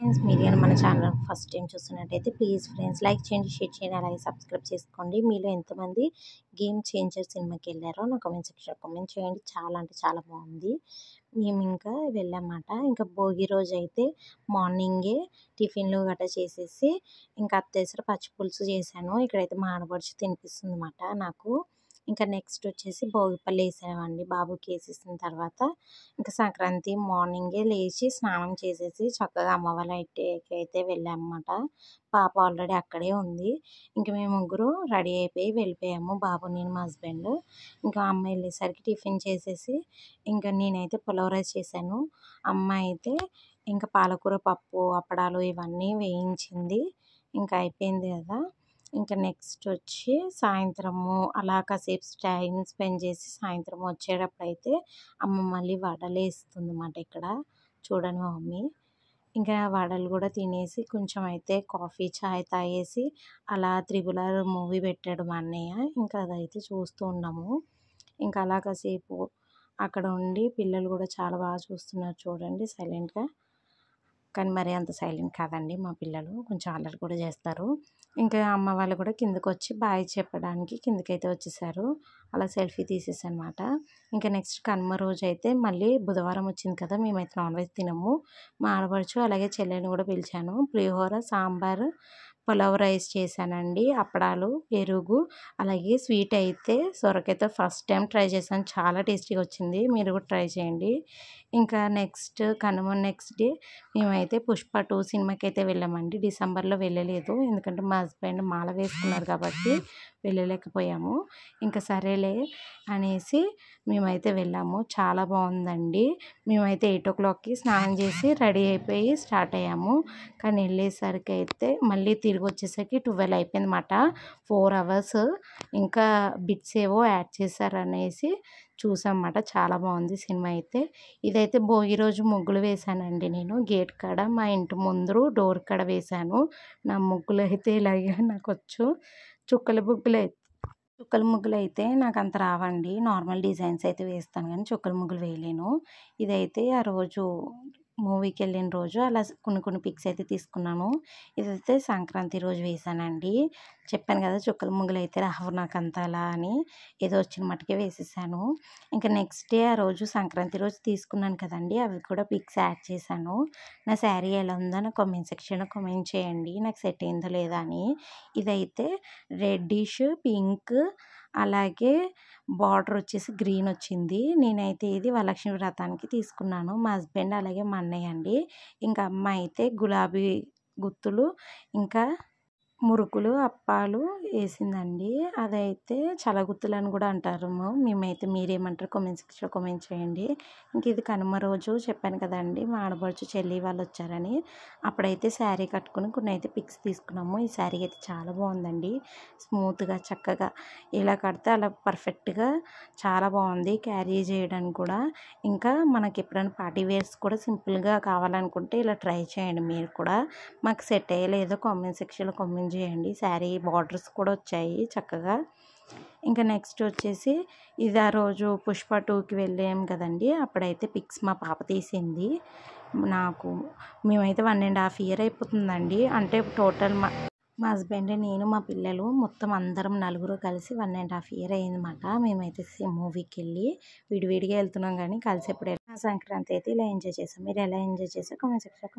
Friends, మీరు కానీ మన ఛానల్ ఫస్ట్ టైం చూస్తున్నట్టయితే ప్లీజ్ ఫ్రెండ్స్ లైక్ చేయండి, షేర్ చేయండి, అలాగే సబ్స్క్రైబ్ చేసుకోండి. మీలో ఎంతమంది గేమ్ చేంజర్ సినిమాకి వెళ్ళారో నా కామెంట్ సెక్షన్లో కామెంట్ చేయండి. చాలా అంటే చాలా బాగుంది. మేము ఇంకా వెళ్ళామన్నమాట. ఇంకా భోగి రోజు అయితే మార్నింగే టిఫిన్లు గట్రా చేసేసి ఇంకా అత్తేసరి పచ్చి పులుసు చేశాను. ఇక్కడైతే మా ఆడపడుచు తినిపిస్తుంది అన్నమాట నాకు. ఇంకా నెక్స్ట్ వచ్చేసి భోగిపళ్ళు వేసామండి. బాబుకి వేసేసిన తర్వాత ఇంకా సంక్రాంతి మార్నింగే లేచి స్నానం చేసేసి చక్కగా అమ్మ వాళ్ళ ఇంటికి అయితే వెళ్ళామన్నమాట. పాప ఆల్రెడీ అక్కడే ఉంది. ఇంక మేము ముగ్గురు రెడీ అయిపోయి వెళ్ళిపోయాము, బాబు, నేను, మా హస్బెండ్. ఇంకా అమ్మ వెళ్ళేసరికి టిఫిన్ చేసేసి ఇంకా నేనైతే పులావ్ రైస్ చేశాను. అమ్మ అయితే ఇంకా పాలకూర పప్పు, అప్పడాలు ఇవన్నీ వేయించింది. ఇంకా అయిపోయింది కదా. ఇంకా నెక్స్ట్ వచ్చి సాయంత్రము అలా కాసేపు టైం స్పెండ్ చేసి సాయంత్రం వచ్చేటప్పుడైతే అమ్మ మళ్ళీ వడలు వేస్తుంది అన్నమాట. ఇక్కడ చూడండి మా మమ్మీ. ఇంకా వడలు కూడా తినేసి కొంచెం అయితే కాఫీ చాయ్ తాగేసి అలా త్రిబుల్ ఆర్ మూవీ పెట్టాడు మా అన్నయ్య. ఇంకా అదైతే చూస్తూ ఉన్నాము. ఇంకా అలా కాసేపు అక్కడ ఉండి పిల్లలు కూడా చాలా బాగా చూస్తున్నారు చూడండి సైలెంట్గా. కానీ మరి అంత సైలెంట్ కాదండి మా పిల్లలు, కొంచెం అల్లరి కూడా చేస్తారు. ఇంకా అమ్మ వాళ్ళు కూడా కిందకు వచ్చి బాయ్ చెప్పడానికి కిందకైతే వచ్చేసారు. అలా సెల్ఫీ తీసేసనమాట. ఇంకా నెక్స్ట్ కనుమ రోజు అయితే మళ్ళీ బుధవారం వచ్చింది కదా, మేమైతే నాన్ వెజ్ తినము. మా ఆడపడుచు అలాగే చెల్లెని కూడా పిలిచాను. పులిహోర, సాంబార్, పులావ్ రైస్ చేశానండి, అప్పడాలు, పెరుగు, అలాగే స్వీట్ అయితే సొరకాయతో ఫస్ట్ టైం ట్రై చేశాను. చాలా టేస్టీగా వచ్చింది, మీరు కూడా ట్రై చేయండి. ఇంకా నెక్స్ట్ కనుమ నెక్స్ట్ డే మేమైతే పుష్ప 2 సినిమాకి అయితే వెళ్ళామండి. డిసెంబర్లో వెళ్ళలేదు, ఎందుకంటే మా హస్బెండ్ మాల వేసుకున్నారు కాబట్టి వెళ్ళలేకపోయాము. ఇంకా సరేలే అనేసి మేమైతే వెళ్ళాము. చాలా బాగుందండి. మేమైతే 8 o'clockకి స్నానం చేసి రెడీ అయిపోయి స్టార్ట్ అయ్యాము. కానీ వెళ్ళేసరికి అయితే మళ్ళీ తిరిగి వచ్చేసరికి 12 అయిపోయింది అన్నమాట. 4 hours ఇంకా బిట్స్ ఏవో యాడ్ చేశారనేసి చూసామన్నమాట. చాలా బాగుంది సినిమా అయితే. ఇదైతే భోగి రోజు ముగ్గులు వేశానండి నేను. గేట్ కాడ మా ఇంటి ముందు డోర్ కాడ వేశాను. నా ముగ్గులు అయితే ఇలాగే నాకు వచ్చు. చుక్కల ముగ్గులు అయితే నాకు అంత రావండి. నార్మల్ డిజైన్స్ అయితే వేస్తాను కానీ చుక్కల ముగ్గులు వేయలేను. ఇదైతే ఆ రోజు మూవీకి వెళ్ళిన రోజు అలా కొన్ని పిక్స్ అయితే తీసుకున్నాను. ఇదైతే సంక్రాంతి రోజు వేసానండి. చెప్పాను కదా చుక్కల ముగ్గులు అయితే రావు నాకు అంత అలా అని, ఏదో వచ్చిన మట్టుకే వేసేసాను. ఇంకా నెక్స్ట్ డే ఆ రోజు సంక్రాంతి రోజు తీసుకున్నాను కదండి, అవి కూడా పిక్స్ యాడ్ చేశాను. నా శారీ ఎలా ఉందో నా కామెంట్ సెక్షన్లో కామెంట్ చేయండి, నాకు సెట్ అయిందో లేదా అని. ఇదైతే రెడ్డిష్ పింక్ అలాగే బార్డర్ వచ్చేసి గ్రీన్ వచ్చింది. నేనైతే ఇది వరలక్ష్మి వ్రతానికి తీసుకున్నాను. మా హస్బెండ్ అలాగే మా అన్నయ్య అండి. ఇంకా అమ్మ అయితే గులాబీ గుత్తులు ఇంకా మురుకులు, అప్పాలు వేసిందండి. అదైతే చలగుత్తులు అని కూడా అంటారు. మేమైతే మీరేమంటారు కామెంట్ సెక్షన్లో కామెంట్ చేయండి. ఇంక ఇది కనుమ రోజు చెప్పాను కదండి, మా ఆడపడుచు చెల్లి వాళ్ళు వచ్చారని. అప్పుడైతే శారీ కట్టుకుని కొన్ని అయితే పిక్స్ తీసుకున్నాము. ఈ శారీ అయితే చాలా బాగుందండి. స్మూత్గా చక్కగా ఇలా కడితే అలా పర్ఫెక్ట్గా చాలా బాగుంది క్యారీ చేయడానికి కూడా. ఇంకా మనకి ఎప్పుడైనా పార్టీ వేర్స్ కూడా సింపుల్గా కావాలనుకుంటే ఇలా ట్రై చేయండి మీరు కూడా. మాకు సెట్ అయ్యలేదో కామెంట్ సెక్షన్లో కామెంట్ చేయండి. శారీ బార్డర్స్ కూడా వచ్చాయి చక్కగా. ఇంకా నెక్స్ట్ వచ్చేసి ఇది ఆ రోజు పుష్ప 2కి వెళ్ళాం కదండి, అప్పుడైతే పిక్స్ మా పాప తీసింది నాకు. మేమైతే 1.5 year అయిపోతుందండి. అంటే టోటల్ మా హస్బెండ్, నేను, మా పిల్లలు మొత్తం అందరం నలుగురు కలిసి 1.5 year అయిందన్నమాట. మేమైతే మూవీకి వెళ్ళి విడివిడిగా వెళ్తున్నాం కానీ కలిసి ఎప్పుడు సంక్రాంతి అయితే ఇలా ఎంజాయ్ చేసాం. మీరు ఎలా ఎంజాయ్ చేసారో కామెంట్ సెక్షన్లో